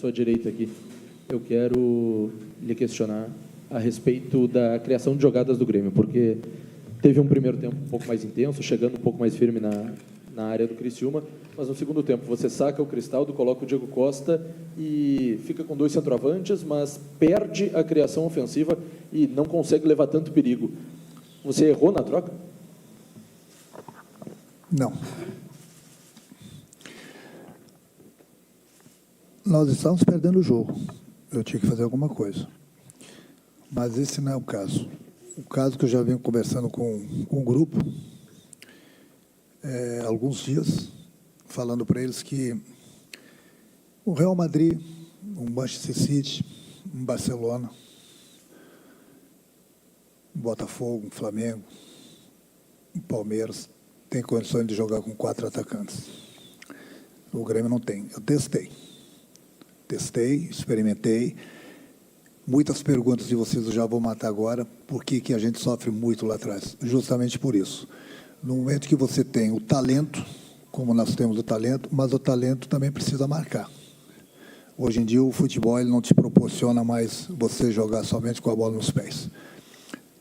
sua direita aqui. Eu quero lhe questionar a respeito da criação de jogadas do Grêmio, porque teve um primeiro tempo um pouco mais intenso, chegando um pouco mais firme na área do Criciúma, mas no segundo tempo você saca o Cristaldo, coloca o Diego Costa e fica com 2 centroavantes, mas perde a criação ofensiva e não consegue levar tanto perigo. Você errou na troca? Não. Nós estávamos perdendo o jogo. Eu tinha que fazer alguma coisa. Mas esse não é o caso. O caso que eu já venho conversando com o grupo, há alguns dias, falando para eles que o Real Madrid, um Manchester City, um Barcelona, um Botafogo, um Flamengo, um Palmeiras, tem condições de jogar com 4 atacantes. O Grêmio não tem. Eu testei, experimentei. Muitas perguntas de vocês eu já vou matar agora. Por que a gente sofre muito lá atrás? Justamente por isso. No momento que você tem o talento, como nós temos o talento, mas o talento também precisa marcar. Hoje em dia o futebol ele não te proporciona mais você jogar somente com a bola nos pés.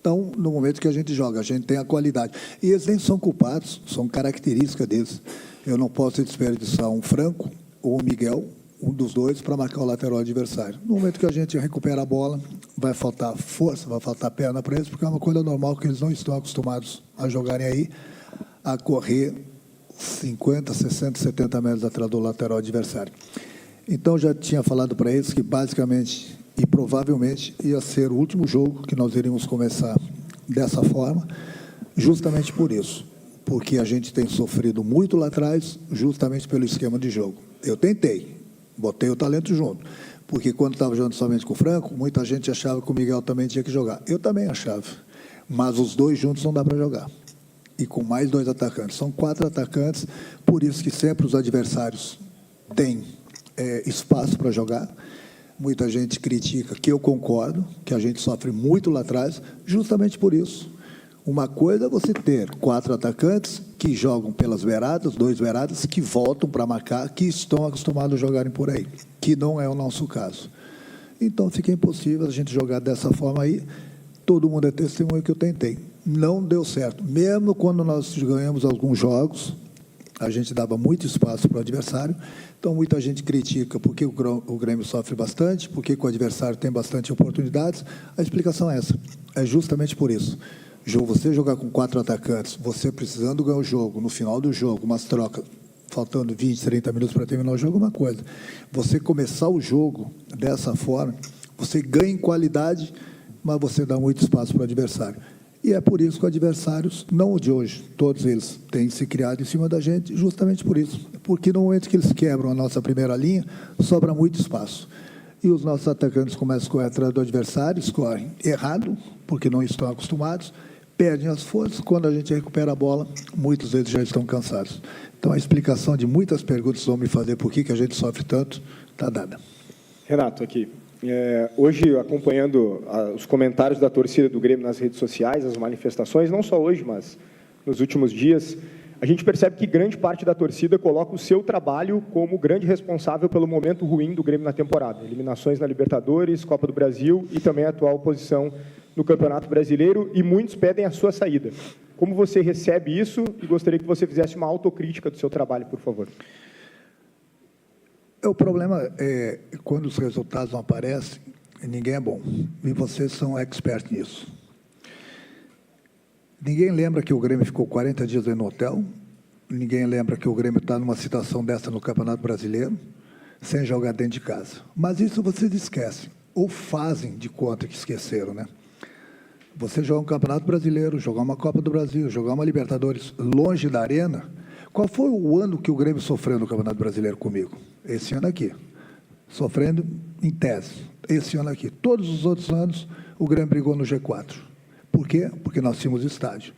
Então, no momento que a gente joga, a gente tem a qualidade. E eles nem são culpados, são características deles. Eu não posso desperdiçar um Franco ou um Miguel, um dos dois, para marcar o lateral adversário. No momento que a gente recupera a bola, vai faltar força, vai faltar perna para eles, porque é uma coisa normal que eles não estão acostumados a jogarem aí, a correr 50, 60, 70 metros atrás do lateral adversário. Então, já tinha falado para eles que, basicamente, e provavelmente, ia ser o último jogo que nós iríamos começar dessa forma, justamente por isso, porque a gente tem sofrido muito lá atrás, justamente pelo esquema de jogo. Eu tentei, botei o talento junto, porque quando estava jogando somente com o Franco, muita gente achava que o Miguel também tinha que jogar. Eu também achava, mas os dois juntos não dá para jogar. E com mais 2 atacantes. São 4 atacantes, por isso que sempre os adversários têm espaço para jogar. Muita gente critica, que eu concordo, que a gente sofre muito lá atrás, justamente por isso. Uma coisa é você ter 4 atacantes que jogam pelas beiradas, 2 beiradas, que voltam para marcar, que estão acostumados a jogarem por aí, que não é o nosso caso. Então, fica impossível a gente jogar dessa forma aí. Todo mundo é testemunho que eu tentei. Não deu certo. Mesmo quando nós ganhamos alguns jogos, a gente dava muito espaço para o adversário. Então, muita gente critica porque o Grêmio sofre bastante, porque o adversário tem bastante oportunidades. A explicação é essa. É justamente por isso. Você jogar com 4 atacantes, você precisando ganhar o jogo, no final do jogo, umas trocas, faltando 20, 30 minutos para terminar o jogo, é uma coisa. Você começar o jogo dessa forma, você ganha em qualidade, mas você dá muito espaço para o adversário. E é por isso que os adversários, não o de hoje, todos eles têm se criado em cima da gente, justamente por isso. Porque no momento que eles quebram a nossa primeira linha, sobra muito espaço. E os nossos atacantes começam a correr atrás do adversário, escorrem errado, porque não estão acostumados, perdem as forças. Quando a gente recupera a bola, muitos deles já estão cansados. Então, a explicação de muitas perguntas vão me fazer por que a gente sofre tanto, está dada. Renato, aqui. Hoje, acompanhando os comentários da torcida do Grêmio nas redes sociais, as manifestações, não só hoje, mas nos últimos dias, a gente percebe que grande parte da torcida coloca o seu trabalho como grande responsável pelo momento ruim do Grêmio na temporada. Eliminações na Libertadores, Copa do Brasil e também a atual posição no Campeonato Brasileiro, e muitos pedem a sua saída. Como você recebe isso? E gostaria que você fizesse uma autocrítica do seu trabalho, por favor. O problema é quando os resultados não aparecem, ninguém é bom. E vocês são experts nisso. Ninguém lembra que o Grêmio ficou 40 dias no hotel. Ninguém lembra que o Grêmio está numa situação dessa no Campeonato Brasileiro, sem jogar dentro de casa. Mas isso vocês esquecem, ou fazem de conta que esqueceram, né? Você jogar um Campeonato Brasileiro, jogar uma Copa do Brasil, jogar uma Libertadores longe da arena. Qual foi o ano que o Grêmio sofreu no Campeonato Brasileiro comigo? Esse ano aqui. Sofrendo em tese. Esse ano aqui. Todos os outros anos, o Grêmio brigou no G4. Por quê? Porque nós tínhamos estádio.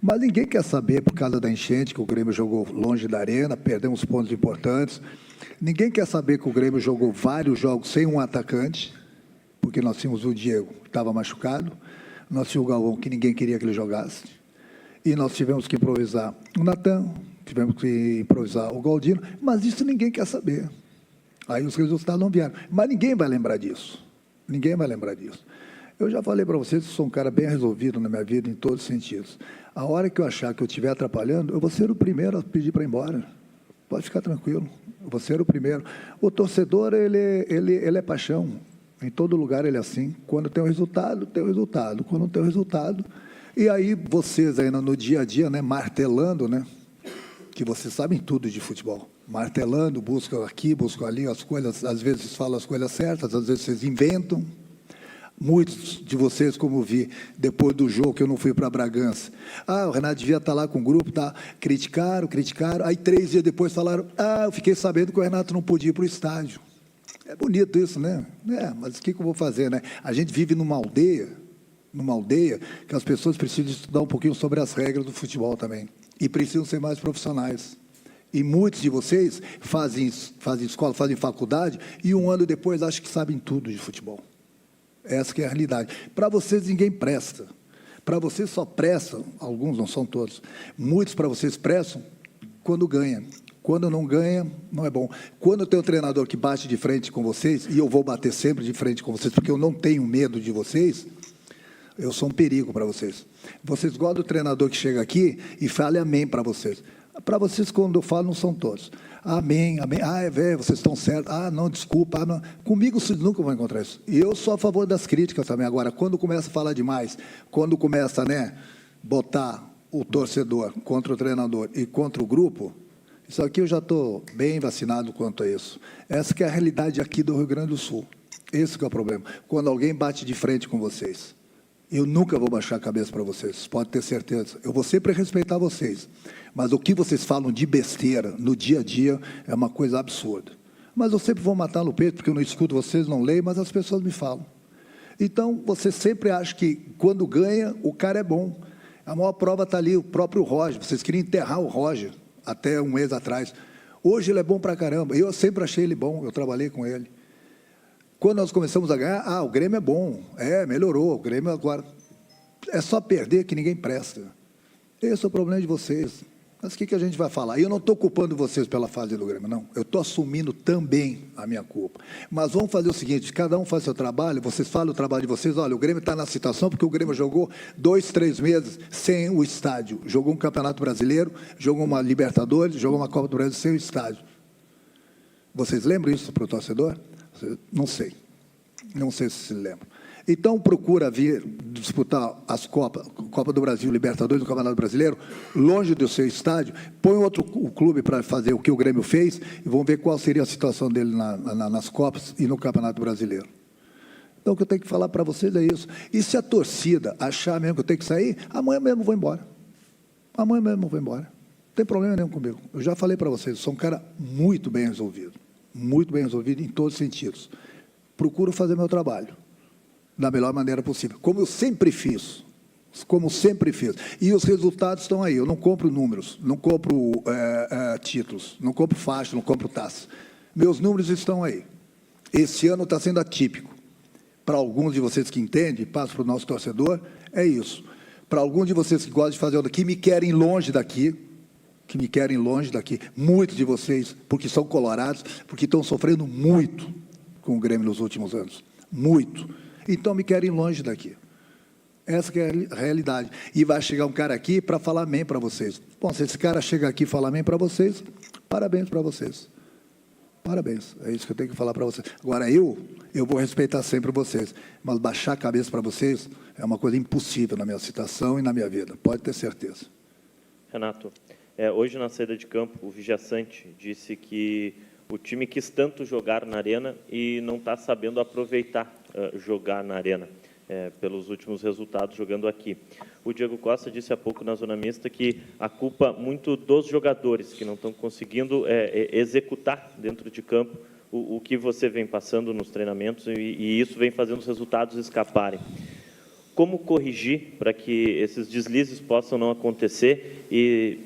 Mas ninguém quer saber, por causa da enchente, que o Grêmio jogou longe da arena, perdemos pontos importantes. Ninguém quer saber que o Grêmio jogou vários jogos sem um atacante, porque nós tínhamos o Diego, que estava machucado. Nós tínhamos o Galvão, que ninguém queria que ele jogasse. E nós tivemos que improvisar o Natan, tivemos que improvisar o Galdino, mas isso ninguém quer saber. Aí os resultados não vieram. Mas ninguém vai lembrar disso. Ninguém vai lembrar disso. Eu já falei para vocês que sou um cara bem resolvido na minha vida, em todos os sentidos. A hora que eu achar que eu estiver atrapalhando, eu vou ser o primeiro a pedir para ir embora. Pode ficar tranquilo, eu vou ser o primeiro. O torcedor, ele é paixão. Em todo lugar ele é assim. Quando tem o resultado, tem o resultado. Quando não tem o resultado... E aí vocês ainda no dia a dia, né, martelando, né, que vocês sabem tudo de futebol. Martelando, buscam aqui, buscam ali as coisas, às vezes falam as coisas certas, às vezes vocês inventam. Muitos de vocês, como eu vi, depois do jogo que eu não fui para Bragança, o Renato devia estar lá com o grupo, tá? Criticaram, aí 3 dias depois falaram, eu fiquei sabendo que o Renato não podia ir para o estádio. É bonito isso, né? Mas o que eu vou fazer, né? A gente vive numa aldeia que as pessoas precisam estudar um pouquinho sobre as regras do futebol também, e precisam ser mais profissionais. E muitos de vocês fazem escola, fazem faculdade, e um ano depois acham que sabem tudo de futebol. Essa que é a realidade. Para vocês, ninguém presta. Para vocês só prestam, alguns, não são todos, muitos para vocês prestam quando ganha. Quando não ganha, não é bom. Quando tem um treinador que bate de frente com vocês, e eu vou bater sempre de frente com vocês, porque eu não tenho medo de vocês, eu sou um perigo para vocês. Vocês gostam do treinador que chega aqui e fala amém para vocês. Para vocês, quando eu falo, não são todos. Amém, amém. É velho, vocês estão certos. Não, desculpa. Não. Comigo vocês nunca vão encontrar isso. E eu sou a favor das críticas também. Agora, quando começa a falar demais, quando começa, né, botar o torcedor contra o treinador e contra o grupo, isso aqui eu já estou bem vacinado quanto a isso. Essa que é a realidade aqui do Rio Grande do Sul. Esse que é o problema. Quando alguém bate de frente com vocês, eu nunca vou baixar a cabeça para vocês, pode ter certeza. Eu vou sempre respeitar vocês. Mas o que vocês falam de besteira no dia a dia é uma coisa absurda. Mas eu sempre vou matar no peito, porque eu não escuto vocês, não leio, mas as pessoas me falam. Então, você sempre acha que quando ganha, o cara é bom. A maior prova está ali, o próprio Roger. Vocês queriam enterrar o Roger até um mês atrás. Hoje ele é bom pra caramba. Eu sempre achei ele bom, eu trabalhei com ele. Quando nós começamos a ganhar, o Grêmio é bom, melhorou, o Grêmio agora... É só perder que ninguém presta. Esse é o problema de vocês. Mas o que a gente vai falar? E eu não estou culpando vocês pela fase do Grêmio, não. Eu estou assumindo também a minha culpa. Mas vamos fazer o seguinte, cada um faz seu trabalho, vocês falam o trabalho de vocês, olha, o Grêmio está na situação porque o Grêmio jogou 2, 3 meses sem o estádio. Jogou um Campeonato Brasileiro, jogou uma Libertadores, jogou uma Copa do Brasil sem o estádio. Vocês lembram isso para o torcedor? Não sei. Não sei se se lembram. Então, procura vir disputar as Copa do Brasil, Libertadores, o Campeonato Brasileiro, longe do seu estádio, põe o clube para fazer o que o Grêmio fez e vão ver qual seria a situação dele nas Copas e no Campeonato Brasileiro. Então, o que eu tenho que falar para vocês é isso. E se a torcida achar mesmo que eu tenho que sair, amanhã mesmo eu vou embora. Amanhã mesmo eu vou embora. Não tem problema nenhum comigo. Eu já falei para vocês, eu sou um cara muito bem resolvido em todos os sentidos. Procuro fazer meu trabalho da melhor maneira possível, como eu sempre fiz, e os resultados estão aí. Eu não compro números, não compro títulos, não compro faixa, não compro taça. Meus números estão aí. Esse ano está sendo atípico. Para alguns de vocês que entendem, passo para o nosso torcedor, é isso. Para alguns de vocês que gostam de fazer que me querem longe daqui, muitos de vocês, porque são colorados, porque estão sofrendo muito com o Grêmio nos últimos anos, muito. Então, me querem longe daqui. Essa que é a realidade. E vai chegar um cara aqui para falar amém para vocês. Bom, se esse cara chega aqui e falar amém para vocês, parabéns para vocês. Parabéns. É isso que eu tenho que falar para vocês. Agora, eu vou respeitar sempre vocês, mas baixar a cabeça para vocês é uma coisa impossível na minha situação e na minha vida. Pode ter certeza. Renato, hoje na saída de campo, o Vijaçante disse que o time quis tanto jogar na Arena e não está sabendo aproveitar jogar na Arena, pelos últimos resultados jogando aqui. O Diego Costa disse há pouco na Zona Mista que a culpa muito dos jogadores, que não estão conseguindo executar dentro de campo o que você vem passando nos treinamentos e isso vem fazendo os resultados escaparem. Como corrigir para que esses deslizes possam não acontecer e...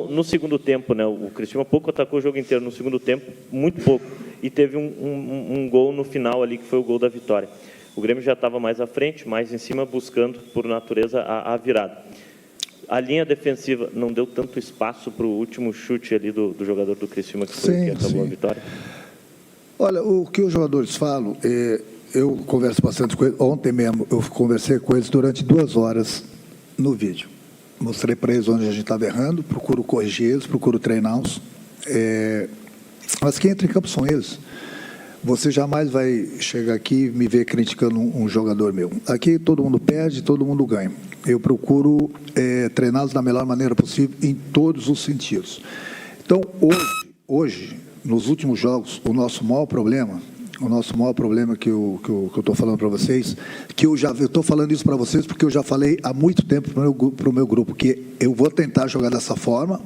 No segundo tempo, né, o Criciúma pouco atacou o jogo inteiro, no segundo tempo, muito pouco, e teve um gol no final ali, que foi o gol da vitória. O Grêmio já estava mais à frente, mais em cima, buscando, por natureza, a virada. A linha defensiva não deu tanto espaço para o último chute ali do jogador do Criciúma, que foi o que acabou a vitória? Olha, o que os jogadores falam, eu converso bastante com eles. Ontem mesmo eu conversei com eles durante 2 horas no vídeo. Mostrei para eles onde a gente estava errando, procuro corrigir eles, procuro treiná-los. Mas quem entra em campo são eles. Você jamais vai chegar aqui e me ver criticando um jogador meu. Aqui todo mundo perde, todo mundo ganha. Eu procuro treiná-los da melhor maneira possível em todos os sentidos. Então, hoje, nos últimos jogos, o nosso maior problema que eu estou falando para vocês, que eu estou falando isso para vocês porque eu já falei há muito tempo para o meu grupo, que eu vou tentar jogar dessa forma,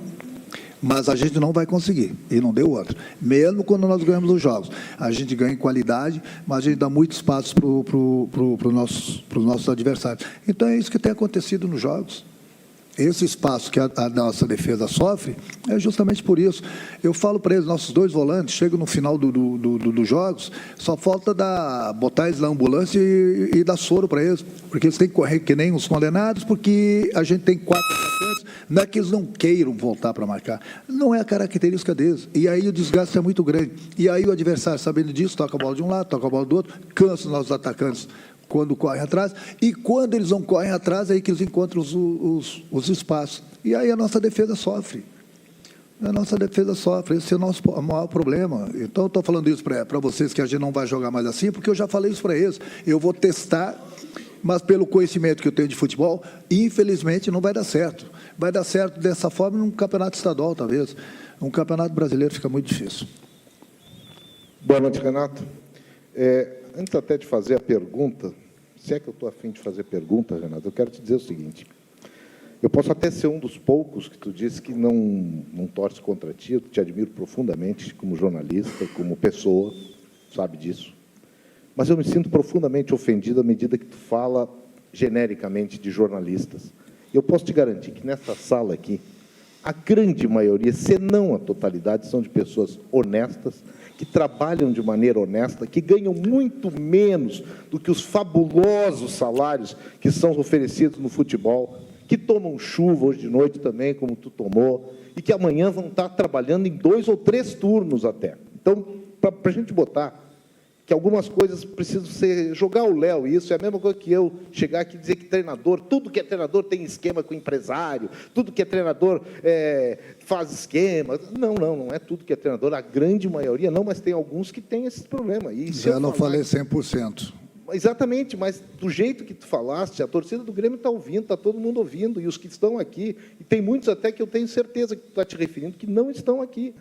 mas a gente não vai conseguir, e não deu outro. Mesmo quando nós ganhamos os jogos, a gente ganha em qualidade, mas a gente dá muito espaço para os nossos adversários. Então, é isso que tem acontecido nos jogos. Esse espaço que a nossa defesa sofre é justamente por isso. Eu falo para eles, nossos 2 volantes, chegam no final dos jogos, só falta botar eles na ambulância e dar soro para eles, porque eles têm que correr que nem os condenados, porque a gente tem 4 atacantes, não é que eles não queiram voltar para marcar, não é a característica deles, e aí o desgaste é muito grande, e aí o adversário, sabendo disso, toca a bola de um lado, toca a bola do outro, cansa os nossos atacantes quando correm atrás, e quando eles não correm atrás, é aí que eles encontram os espaços. E aí a nossa defesa sofre. Esse é o nosso maior problema. Então, eu estou falando isso para vocês, que a gente não vai jogar mais assim, porque eu já falei isso para eles. Eu vou testar, mas pelo conhecimento que eu tenho de futebol, infelizmente não vai dar certo. Vai dar certo dessa forma num campeonato estadual, talvez. Um campeonato brasileiro fica muito difícil. Boa noite, Renato. Antes até de fazer a pergunta, se é que eu estou a fim de fazer pergunta, Renato, eu quero te dizer o seguinte. Eu posso até ser um dos poucos que tu disse que não torce contra ti, eu te admiro profundamente como jornalista, como pessoa, sabe disso. Mas eu me sinto profundamente ofendido à medida que tu fala genericamente de jornalistas. Eu posso te garantir que nessa sala aqui, a grande maioria, se não a totalidade, são de pessoas honestas, que trabalham de maneira honesta, que ganham muito menos do que os fabulosos salários que são oferecidos no futebol, que tomam chuva hoje de noite também, como tu tomou, e que amanhã vão estar trabalhando em 2 ou 3 turnos até. Então, para a gente botar que algumas coisas precisam ser... Jogar o Léo, isso é a mesma coisa que eu chegar aqui e dizer que treinador, tudo que é treinador tem esquema com empresário, tudo que é treinador faz esquema. Não é tudo que é treinador, a grande maioria não, mas tem alguns que têm esse problema. E se eu não falei 100%. Exatamente, mas do jeito que tu falaste, a torcida do Grêmio está ouvindo, está todo mundo ouvindo, e os que estão aqui, e tem muitos até que eu tenho certeza que tu está te referindo, que não estão aqui.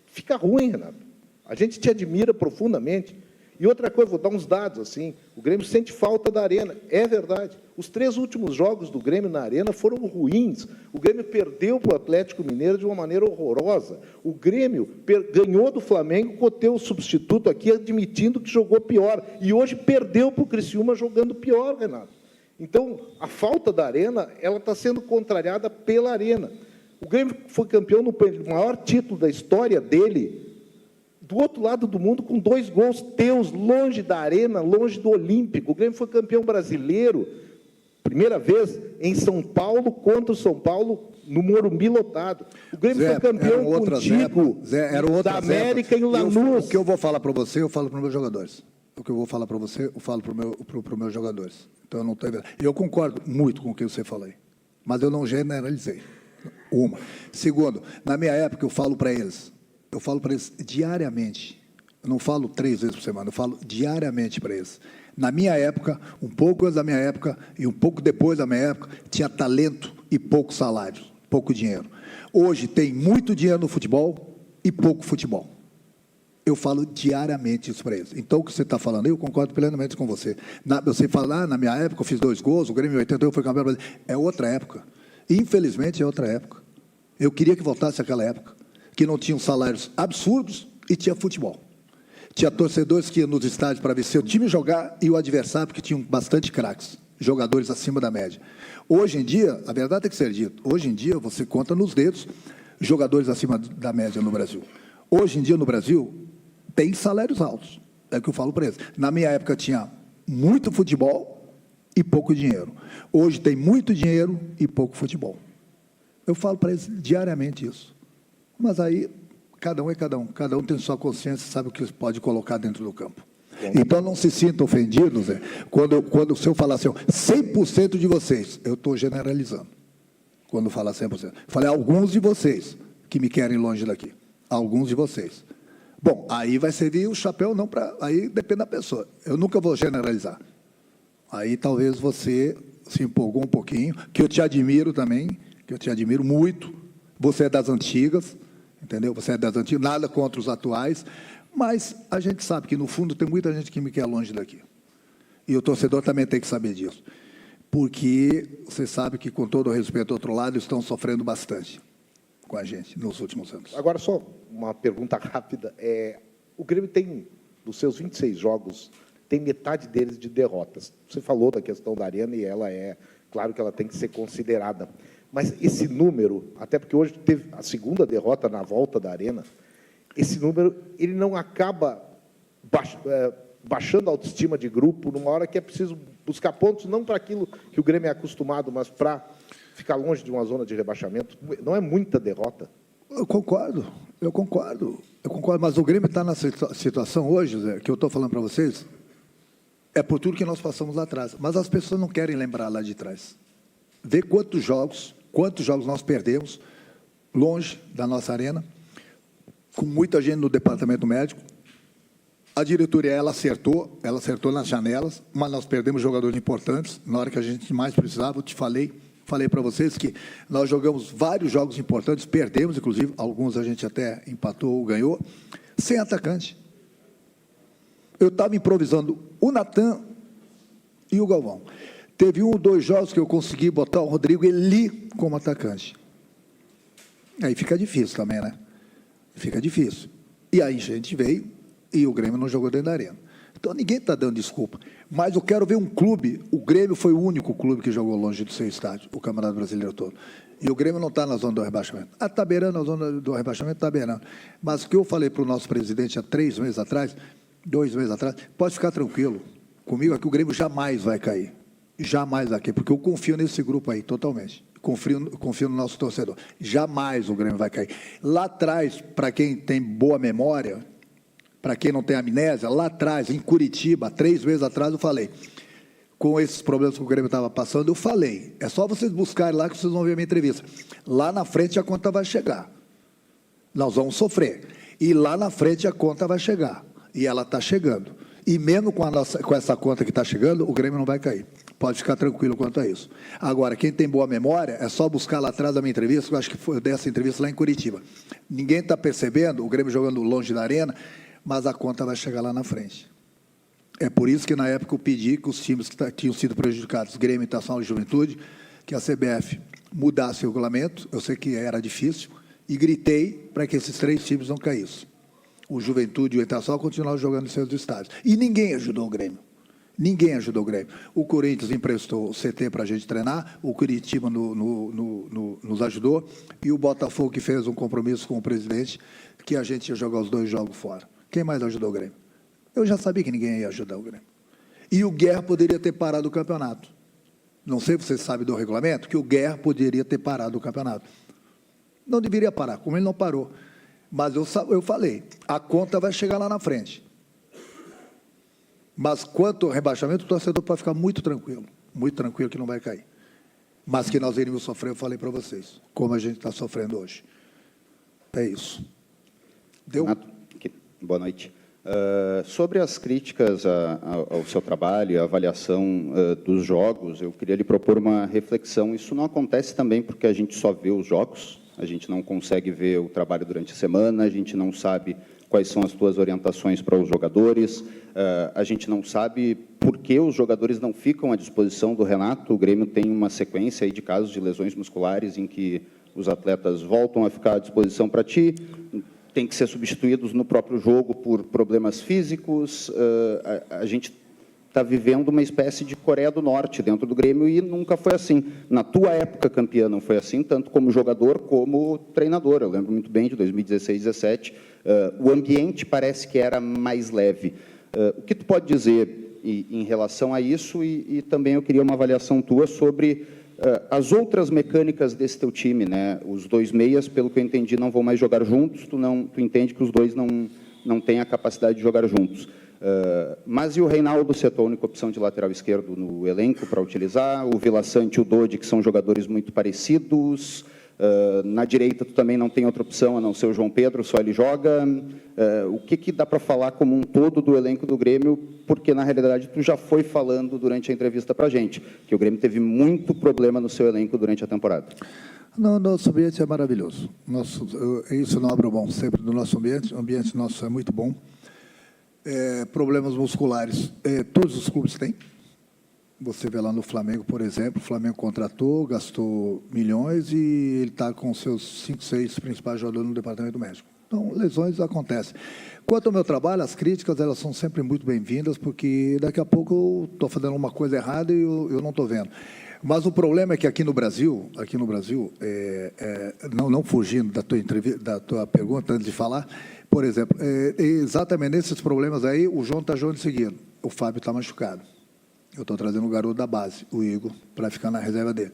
Fica ruim, Renato. A gente te admira profundamente. E outra coisa, vou dar uns dados, assim, o Grêmio sente falta da Arena. É verdade. Os 3 últimos jogos do Grêmio na Arena foram ruins. O Grêmio perdeu para o Atlético Mineiro de uma maneira horrorosa. O Grêmio ganhou do Flamengo com o teu substituto aqui, admitindo que jogou pior. E hoje perdeu para o Criciúma jogando pior, Renato. Então, a falta da Arena, ela está sendo contrariada pela Arena. O Grêmio foi campeão no maior título da história dele, do outro lado do mundo, com 2 gols teus, longe da Arena, longe do Olímpico. O Grêmio foi campeão brasileiro, primeira vez em São Paulo, contra o São Paulo, no Morumbi lotado. O Grêmio foi campeão contigo, da América em Lanús. O que eu vou falar para você, eu falo para os meus jogadores. O que eu vou falar para você, eu falo para os meus jogadores. Então, eu não estou... Eu concordo muito com o que você falou, mas eu não generalizei. Segundo, na minha época, eu falo para eles diariamente. Eu não falo 3 vezes por semana, eu falo diariamente para eles. Na minha época, um pouco antes da minha época e um pouco depois da minha época, tinha talento e pouco salário, pouco dinheiro. Hoje tem muito dinheiro no futebol e pouco futebol. Eu falo diariamente isso para eles. Então, o que você está falando, eu concordo plenamente com você. Você fala, na minha época eu fiz 2 gols, o Grêmio em 81 foi campeão brasileiro. É outra época. Infelizmente, é outra época. Eu queria que voltasse aquela época, que não tinham salários absurdos e tinha futebol. Tinha torcedores que iam nos estádios para ver seu time jogar e o adversário, porque tinham bastante craques, jogadores acima da média. Hoje em dia, a verdade tem que ser dita, hoje em dia você conta nos dedos jogadores acima da média no Brasil. Hoje em dia no Brasil tem salários altos, é o que eu falo para eles. Na minha época tinha muito futebol e pouco dinheiro. Hoje tem muito dinheiro e pouco futebol. Eu falo para eles diariamente isso. Mas aí, Cada um é cada um. Cada um tem sua consciência e sabe o que pode colocar dentro do campo. Então, não se sintam ofendidos, Zé, quando o senhor falar assim, ó, 100% de vocês, eu estou generalizando. Quando falar 100%. Falei, alguns de vocês que me querem longe daqui. Alguns de vocês. Bom, aí vai servir o chapéu, não para... Aí depende da pessoa. Eu nunca vou generalizar. Aí talvez você se empolgou um pouquinho, que eu te admiro também, que eu te admiro muito. Você é das antigas, entendeu? Você é das antigas, nada contra os atuais, mas a gente sabe que, no fundo, tem muita gente que me quer longe daqui. E o torcedor também tem que saber disso. Porque você sabe que, com todo o respeito ao outro lado, estão sofrendo bastante com a gente nos últimos anos. Agora, só uma pergunta rápida. O Grêmio tem, dos seus 26 jogos, tem metade deles de derrotas. Você falou da questão da Arena e ela claro que ela tem que ser considerada. Mas esse número, até porque hoje teve a segunda derrota na volta da Arena, esse número ele não acaba baixando a autoestima de grupo numa hora que é preciso buscar pontos, não para aquilo que o Grêmio é acostumado, mas para ficar longe de uma zona de rebaixamento. Não é muita derrota? Eu concordo, mas o Grêmio está na situação hoje, Zé, que eu estou falando para vocês, é por tudo que nós passamos lá atrás. Mas as pessoas não querem lembrar lá de trás. Vê quantos jogos nós perdemos longe da nossa arena, com muita gente no departamento médico. A diretoria, ela acertou nas janelas, mas nós perdemos jogadores importantes na hora que a gente mais precisava. Eu te falei para vocês que nós jogamos vários jogos importantes, perdemos, inclusive, alguns a gente até empatou ou ganhou, sem atacante. Eu estava improvisando o Natan e o Galvão. Teve 1 ou 2 jogos que eu consegui botar o Rodrigo Eli como atacante. Aí fica difícil também, né? Fica difícil. E aí a gente veio e o Grêmio não jogou dentro da arena. Então ninguém está dando desculpa. Mas eu quero ver um clube. O Grêmio foi o único clube que jogou longe do seu estádio, o Campeonato Brasileiro todo. E o Grêmio não está na zona do rebaixamento. Está beirando a zona do rebaixamento, está beirando. Mas o que eu falei para o nosso presidente há 2 meses atrás, pode ficar tranquilo. Comigo aqui o Grêmio jamais vai cair. Jamais vai cair, porque eu confio nesse grupo aí, totalmente. Confio no nosso torcedor. Jamais o Grêmio vai cair. Lá atrás, para quem tem boa memória, para quem não tem amnésia, lá atrás, em Curitiba, 3 meses atrás, eu falei, com esses problemas que o Grêmio estava passando, eu falei, é só vocês buscarem lá que vocês vão ver a minha entrevista. Lá na frente a conta vai chegar. Nós vamos sofrer. E lá na frente a conta vai chegar. E ela está chegando. E mesmo com essa conta que está chegando, o Grêmio não vai cair. Pode ficar tranquilo quanto a isso. Agora, quem tem boa memória, é só buscar lá atrás da minha entrevista, eu acho que eu dei essa entrevista lá em Curitiba. Ninguém está percebendo, o Grêmio jogando longe da arena, mas a conta vai chegar lá na frente. É por isso que, na época, eu pedi que os times que tinham sido prejudicados, Grêmio, Internacional e Juventude, que a CBF mudasse o regulamento, eu sei que era difícil, e gritei para que esses 3 times não caíssem. O Juventude e o Internacional continuaram jogando em seus estádios. E ninguém ajudou o Grêmio. Ninguém ajudou o Grêmio. O Corinthians emprestou o CT para a gente treinar, o Curitiba nos ajudou, e o Botafogo, que fez um compromisso com o presidente, que a gente ia jogar os 2 jogos fora. Quem mais ajudou o Grêmio? Eu já sabia que ninguém ia ajudar o Grêmio. E o Guerra poderia ter parado o campeonato. Não sei se você sabe do regulamento, que o Guerra poderia ter parado o campeonato. Não deveria parar, como ele não parou. Mas eu falei, a conta vai chegar lá na frente. Mas quanto ao rebaixamento, o torcedor pode ficar muito tranquilo que não vai cair. Mas que nós iríamos sofrer, eu falei para vocês, como a gente está sofrendo hoje. É isso. Deu? Boa noite. Sobre as críticas ao seu trabalho, a avaliação dos jogos, eu queria lhe propor uma reflexão. Isso não acontece também porque a gente só vê os jogos, a gente não consegue ver o trabalho durante a semana, a gente não sabe quais são as suas orientações para os jogadores, a gente não sabe por que os jogadores não ficam à disposição do Renato. O Grêmio tem uma sequência aí de casos de lesões musculares em que os atletas voltam a ficar à disposição para ti, tem que ser substituídos no próprio jogo por problemas físicos. A gente está vivendo uma espécie de Coreia do Norte dentro do Grêmio e nunca foi assim. Na tua época campeã não foi assim, tanto como jogador como treinador. Eu lembro muito bem de 2016, 2017. O ambiente parece que era mais leve. O que tu pode dizer em relação a isso? E também eu queria uma avaliação tua sobre As outras mecânicas desse teu time, né? Os 2 meias, pelo que eu entendi, não vão mais jogar juntos. Tu entende que os dois não têm a capacidade de jogar juntos. Mas e o Reinaldo ser a tua única opção de lateral esquerdo no elenco para utilizar? O Vila Sante e o Dodi, que são jogadores muito parecidos. Na direita, tu também não tem outra opção a não ser o João Pedro, só ele joga. O que dá para falar como um todo do elenco do Grêmio? Porque, na realidade, tu já foi falando durante a entrevista para a gente, que o Grêmio teve muito problema no seu elenco durante a temporada. Não, nosso ambiente é maravilhoso. Isso não abre mão sempre do nosso ambiente. O ambiente nosso é muito bom. Problemas musculares, todos os clubes têm. Você vê lá no Flamengo, por exemplo, o Flamengo contratou, gastou milhões e ele está com seus 5, 6 principais jogadores no departamento médico. Então, lesões acontecem. Quanto ao meu trabalho, as críticas elas são sempre muito bem-vindas, porque daqui a pouco eu estou fazendo uma coisa errada e eu não estou vendo. Mas o problema é que aqui no Brasil, não fugindo da tua pergunta antes de falar, por exemplo, exatamente nesses problemas aí, o João está jogando seguindo, o Fábio está machucado. Eu estou trazendo o garoto da base, o Igor, para ficar na reserva dele.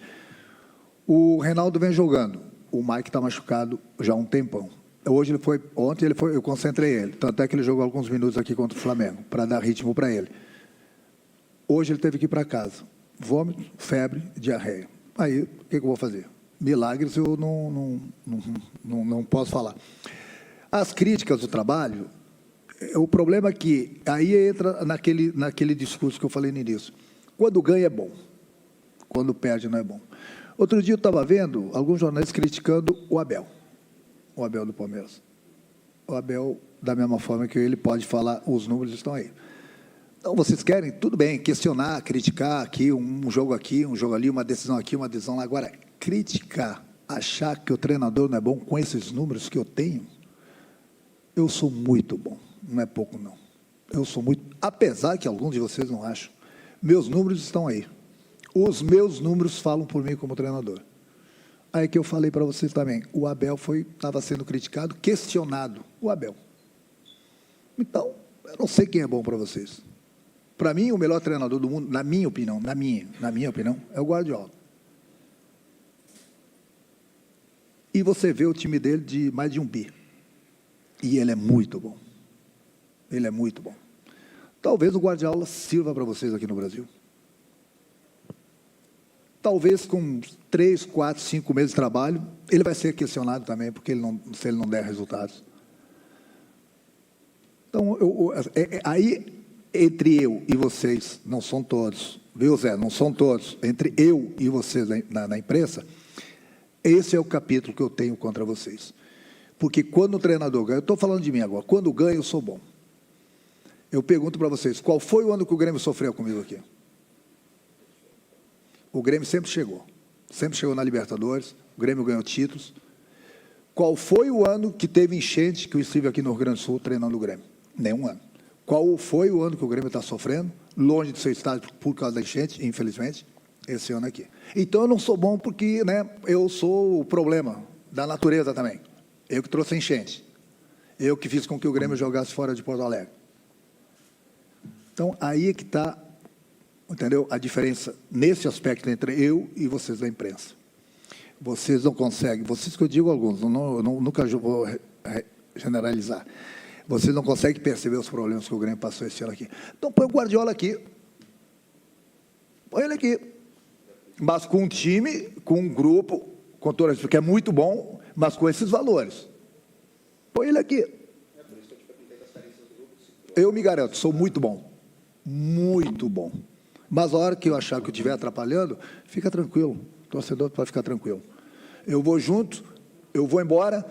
O Reinaldo vem jogando. O Mike está machucado já há um tempão. Ontem eu concentrei ele. Tanto é que ele jogou alguns minutos aqui contra o Flamengo, para dar ritmo para ele. Hoje ele teve que ir para casa. Vômito, febre, diarreia. Aí, o que eu vou fazer? Milagres eu não posso falar. As críticas do trabalho... O problema é que aí entra naquele discurso que eu falei no início. Quando ganha é bom, quando perde não é bom. Outro dia eu estava vendo alguns jornalistas criticando o Abel do Palmeiras. O Abel, da mesma forma que ele pode falar, os números estão aí. Então, vocês querem, tudo bem, questionar, criticar aqui, um jogo ali, uma decisão aqui, uma decisão lá. Agora, criticar, achar que o treinador não é bom com esses números que eu tenho, eu sou muito bom. Não é pouco, não. Eu sou muito... Apesar que alguns de vocês não acham. Meus números estão aí. Os meus números falam por mim como treinador. Aí que eu falei para vocês também. O Abel estava sendo criticado, questionado. O Abel. Então, eu não sei quem é bom para vocês. Para mim, o melhor treinador do mundo, na minha opinião, é o Guardiola. E você vê o time dele de mais de 1 bi. E ele é muito bom. Ele é muito bom. Talvez o Guardiola sirva para vocês aqui no Brasil. Talvez com 3, 4, 5 meses de trabalho, ele vai ser questionado também, porque se ele não der resultados. Então, aí, entre eu e vocês, não são todos, viu, Zé? Não são todos. Entre eu e vocês na imprensa, esse é o capítulo que eu tenho contra vocês. Porque quando o treinador ganha, eu estou falando de mim agora, quando ganha eu sou bom. Eu pergunto para vocês, qual foi o ano que o Grêmio sofreu comigo aqui? O Grêmio sempre chegou na Libertadores, o Grêmio ganhou títulos. Qual foi o ano que teve enchente que eu estive aqui no Rio Grande do Sul treinando o Grêmio? Nenhum ano. Qual foi o ano que o Grêmio está sofrendo, longe do seu estádio por causa da enchente, infelizmente? Esse ano aqui. Então eu não sou bom porque, né, eu sou o problema da natureza também. Eu que trouxe a enchente. Eu que fiz com que o Grêmio jogasse fora de Porto Alegre. Então, aí é que está, entendeu? A diferença nesse aspecto entre eu e vocês da imprensa. Vocês não conseguem, vocês que eu digo alguns, eu nunca vou generalizar. Vocês não conseguem perceber os problemas que o Grêmio passou esse ano aqui. Então, põe o Guardiola aqui. Põe ele aqui. Mas com um time, com um grupo, com todas, porque é muito bom, mas com esses valores. Põe ele aqui. Eu me garanto, sou muito bom. Muito bom. Mas a hora que eu achar que eu estiver atrapalhando, fica tranquilo. O torcedor pode ficar tranquilo. Eu vou junto, eu vou embora,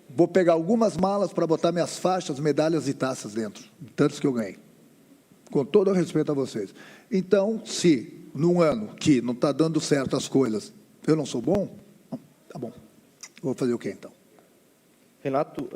vou pegar algumas malas para botar minhas faixas, medalhas e taças dentro, tantos que eu ganhei. Com todo o respeito a vocês. Então, se num ano que não está dando certo as coisas, eu não sou bom, tá bom. Vou fazer o quê, então? Renato,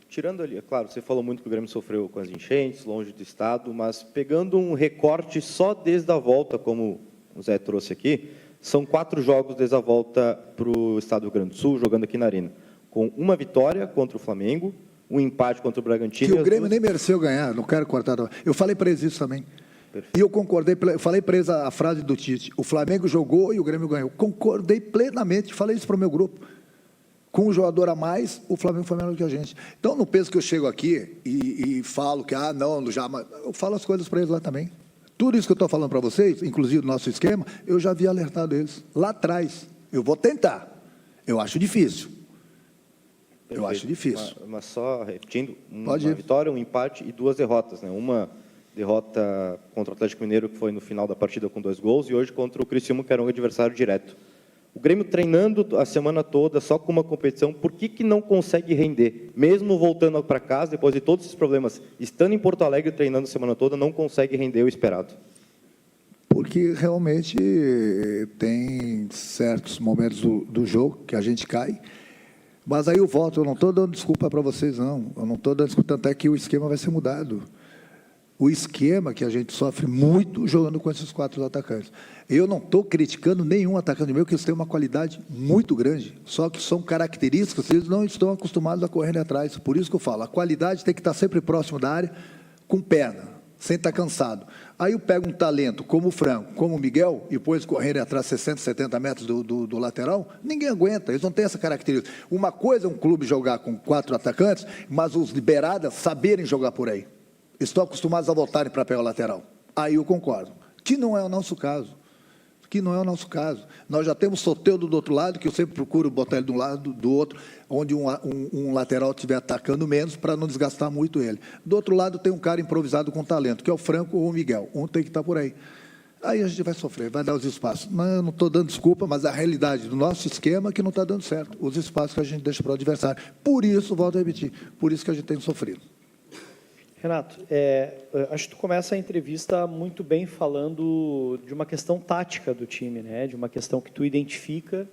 tirando ali, é claro, você falou muito que o Grêmio sofreu com as enchentes, longe do estado, mas pegando um recorte só desde a volta, como o Zé trouxe aqui, são 4 jogos desde a volta para o estado do Rio Grande do Sul, jogando aqui na Arena, com uma vitória contra o Flamengo, um empate contra o Bragantino. Que o Grêmio nem mereceu ganhar, não quero cortar. Eu falei para eles isso também. E eu concordei, eu falei para eles a frase do Tite, o Flamengo jogou e o Grêmio ganhou. Concordei plenamente, falei isso para o meu grupo. Com um jogador a mais, o Flamengo foi melhor que a gente. Então, não penso que eu chego aqui e falo que, não, já... Eu falo as coisas para eles lá também. Tudo isso que eu estou falando para vocês, inclusive o nosso esquema, eu já havia alertado eles lá atrás. Eu vou tentar. Eu acho difícil. Eu acho difícil. Mas só repetindo, uma Pode ir. vitória, um empate e 2 derrotas, né? Uma derrota contra o Atlético Mineiro, que foi no final da partida com 2 gols, e hoje contra o Criciúma, que era um adversário direto. O Grêmio treinando a semana toda, só com uma competição, por que não consegue render? Mesmo voltando para casa, depois de todos esses problemas, estando em Porto Alegre treinando a semana toda, não consegue render o esperado. Porque realmente tem certos momentos do jogo que a gente cai. Mas aí eu volto, eu não estou dando desculpa para vocês, não. Eu não estou dando desculpa, tanto é que o esquema vai ser mudado. O esquema que a gente sofre muito jogando com esses 4 atacantes. Eu não estou criticando nenhum atacante meu, porque eles têm uma qualidade muito grande. Só que são características que eles não estão acostumados a correr atrás. Por isso que eu falo, a qualidade tem que estar sempre próximo da área, com perna, sem estar cansado. Aí eu pego um talento como o Franco, como o Miguel, e depois correrem atrás 60, 70 metros do lateral, ninguém aguenta, eles não têm essa característica. Uma coisa é um clube jogar com 4 atacantes, mas os liberadas saberem jogar por aí. Estão acostumados a voltarem para pegar o lateral. Aí eu concordo. Que não é o nosso caso. Que não é o nosso caso. Nós já temos Soteldo do outro lado, que eu sempre procuro botar ele de um lado, do outro, onde um lateral estiver atacando menos, para não desgastar muito ele. Do outro lado tem um cara improvisado com talento, que é o Franco ou o Miguel. Um tem que estar por aí. Aí a gente vai sofrer, vai dar os espaços. Mas eu não estou dando desculpa, mas a realidade do nosso esquema é que não está dando certo. Os espaços que a gente deixa para o adversário. Por isso, volto a repetir, por isso que a gente tem sofrido. Renato, acho que tu começa a entrevista muito bem falando de uma questão tática do time, né? De uma questão que tu identifica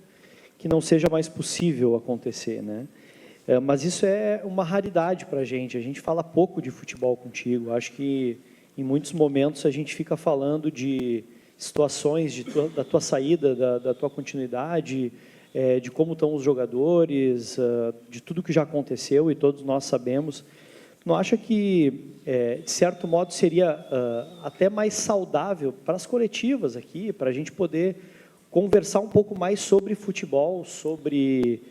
que não seja mais possível acontecer, né? Mas isso é uma raridade para a gente fala pouco de futebol contigo, acho que em muitos momentos a gente fica falando de situações da tua saída, da tua continuidade, de como estão os jogadores, de tudo que já aconteceu e todos nós sabemos. Não acha que, de certo modo, seria até mais saudável para as coletivas aqui, para a gente poder conversar um pouco mais sobre futebol, sobre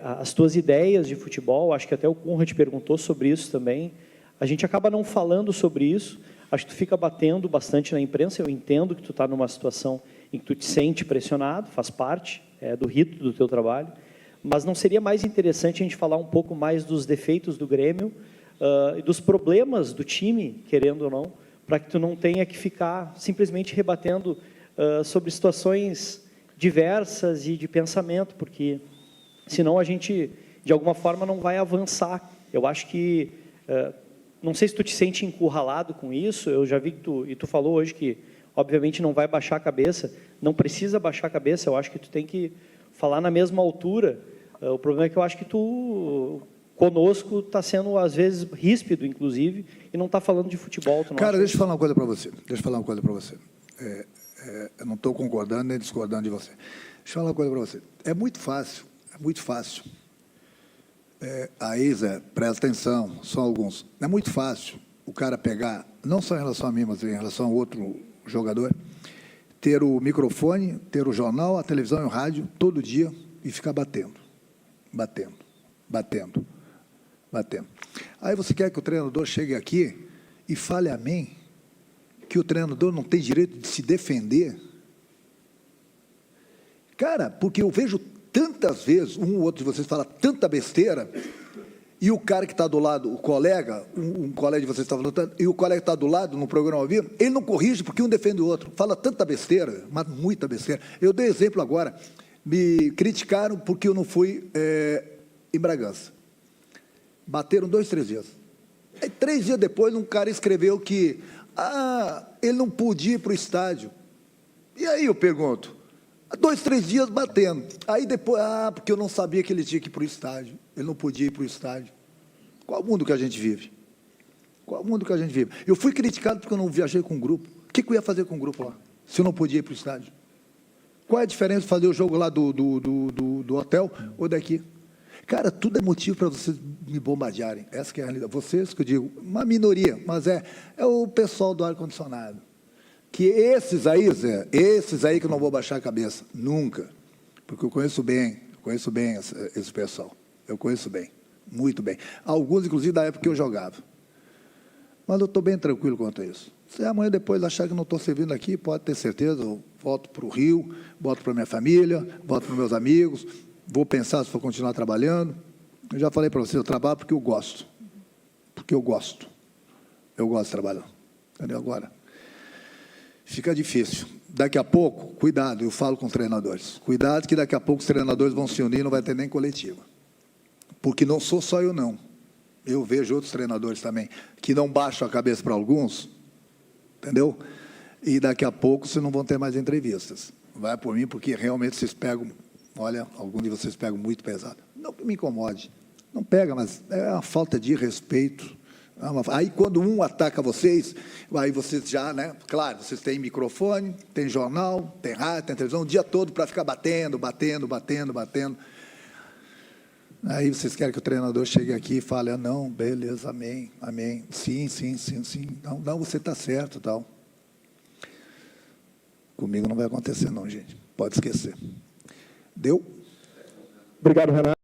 as tuas ideias de futebol? Acho que até o Conrad perguntou sobre isso também. A gente acaba não falando sobre isso. Acho que tu fica batendo bastante na imprensa. Eu entendo que tu está numa situação em que tu te sente pressionado, faz parte do rito do teu trabalho. Mas não seria mais interessante a gente falar um pouco mais dos defeitos do Grêmio, e dos problemas do time, querendo ou não, para que tu não tenha que ficar simplesmente rebatendo sobre situações diversas e de pensamento, porque senão a gente, de alguma forma, não vai avançar. Eu acho que, não sei se tu te sente encurralado com isso, eu já vi que tu falou hoje que, obviamente, não vai baixar a cabeça, não precisa baixar a cabeça, eu acho que tu tem que falar na mesma altura. O problema é que eu acho que tu... conosco está sendo, às vezes, ríspido, inclusive, e não está falando de futebol. Cara, deixa eu falar uma coisa para você. Eu não estou concordando nem discordando de você. Deixa eu falar uma coisa para você. É muito fácil. Aí, Zé, presta atenção, são alguns. É muito fácil o cara pegar, não só em relação a mim, mas em relação a outro jogador, ter o microfone, ter o jornal, a televisão e o rádio, todo dia, e ficar batendo. Aí você quer que o treinador chegue aqui e fale a mim que o treinador não tem direito de se defender? Cara, porque eu vejo tantas vezes, um ou outro de vocês fala tanta besteira, e o cara que está do lado, o colega, um colega de vocês está falando, e o colega que está do lado, no programa ao vivo, ele não corrige porque um defende o outro. Fala tanta besteira, mas muita besteira. Eu dei exemplo agora, me criticaram porque eu não fui em Bragança. Bateram 2, 3 dias. Aí, 3 dias depois, um cara escreveu que ele não podia ir para o estádio. E aí eu pergunto, 2, 3 dias batendo. Aí depois, porque eu não sabia que ele tinha que ir para o estádio. Ele não podia ir para o estádio. Qual mundo que a gente vive? Eu fui criticado porque eu não viajei com um grupo. O que eu ia fazer com um grupo lá, se eu não podia ir para o estádio? Qual é a diferença de fazer o jogo lá do hotel ou daqui? Cara, tudo é motivo para vocês me bombardearem. Essa que é a realidade. Vocês que eu digo, uma minoria, mas é o pessoal do ar-condicionado. Que esses aí, Zé, esses aí que eu não vou baixar a cabeça, nunca. Porque eu conheço bem esse pessoal. Eu conheço bem, muito bem. Alguns, inclusive, da época que eu jogava. Mas eu estou bem tranquilo quanto a isso. Se amanhã depois achar que não estou servindo aqui, pode ter certeza, eu volto para o Rio, volto para a minha família, volto para os meus amigos, vou pensar se vou continuar trabalhando. Eu já falei para você, eu trabalho porque eu gosto. Porque eu gosto. Eu gosto de trabalhar. Entendeu? Agora, fica difícil. Daqui a pouco, cuidado, eu falo com os treinadores. Cuidado que daqui a pouco os treinadores vão se unir e não vai ter nem coletiva. Porque não sou só eu, não. Eu vejo outros treinadores também, que não baixam a cabeça para alguns, entendeu? E daqui a pouco vocês não vão ter mais entrevistas. Vai por mim, porque realmente vocês pegam, olha, alguns de vocês pegam muito pesado. Não me incomode, não pega, mas é uma falta de respeito. Aí, quando um ataca vocês, aí vocês já, né? Claro, vocês têm microfone, tem jornal, tem rádio, tem televisão, o dia todo para ficar batendo. Aí vocês querem que o treinador chegue aqui e fale, não, beleza, amém, sim, não, você está certo, tal. Comigo não vai acontecer não, gente, pode esquecer. Deu? Obrigado, Renato.